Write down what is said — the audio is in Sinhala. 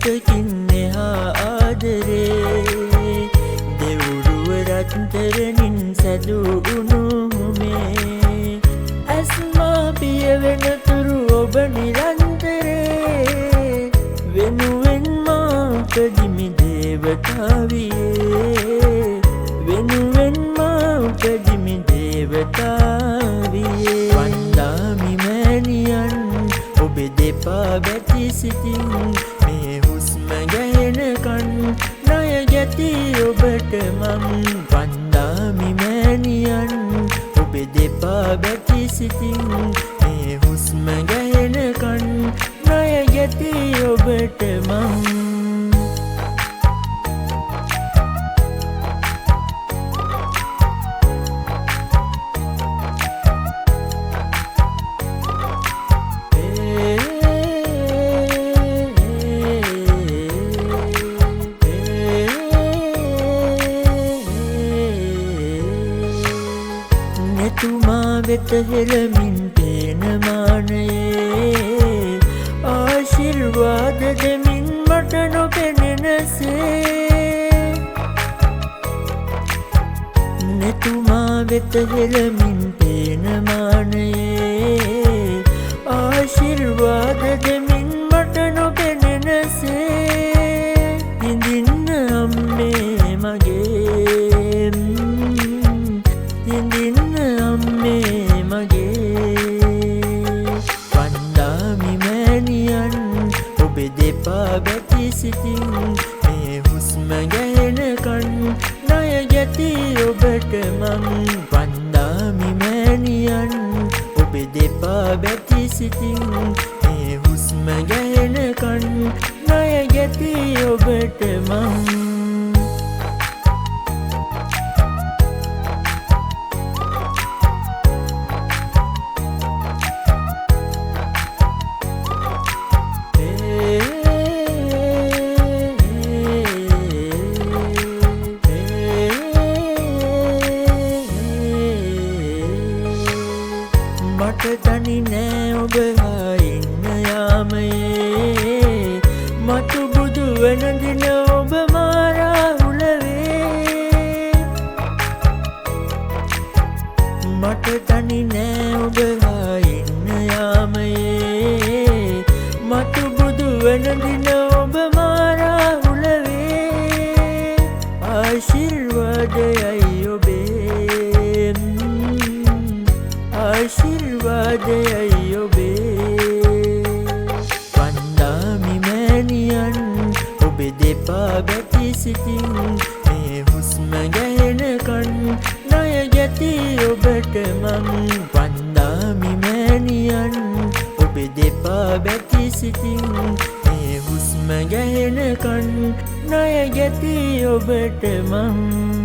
මතකින් එහා ආදරේ දෙවුරුව රත්තරනින් සැදූ උණුහුමේ ඇස්මා පිය වෙනතුරු ඔබ නිරන්තරේ වෙනුවෙන් මා උපදිමි දේවතාවියේ වෙනුවෙන් මා උපදිමි දේවතාවියේ වන්දාමි මෑණියන් ඔබේ දෙපා බැති සිතින් මේ හුස්ම ගැහෙනකන් ණය ගැති ඔබට මං වන්දාමි මෑණියන් ඔබේ දෙපා බැති සිතින් මේ හුස්ම ගැහෙනකන් ණය ගැති ඔබට මං තුමා වෙත හෙළමින් පේන මානයේ ආශිර්වාද දෙමින් මට නොපෙනෙනසේ නෙතුමා වෙත හෙළමින් පේන මානයේ ආශිර්වාද දෙමින් මට නොපෙනෙනසේ හිඳින්න අම්මේ මගේ හිඳින්න අම්මේ මගේ වන්දාමි මෑණියන් ඔබේ දෙපා බැති සිතින් මේ හුස්ම ගැහෙනකන් ණය ගැති ඔබට මං වන්දාමි මෑණියන් ඔබේ දෙපා බැති සිතින් මේ හුස්ම ගැහෙනකන් ණය ගැති ඔබට මං මට තනි නෑ ඔබ හා ඉන්න යාමයේ මතු බුදු වන දින ඔබ මා රාහුලවේ මට තනි නෑ ඔබ හා ඉන්න යාමයේ මතු බුදු වන දින ඔබ මා රාහුලවේ ආශිර්වාදයයි ඔබේ ආශිර්වාදයයි ඔබේ වන්දාමි මෑණියන් ඔබේ දෙපා බැති සිතින් මේ හුස්ම ගැහෙනකන් ණය ගැති ඔබට මං වන්දාමි මෑණියන් ඔබේ දෙපා බැති සිතින් මේ හුස්ම ගැහෙනකන් ණය ගැති ඔබට මං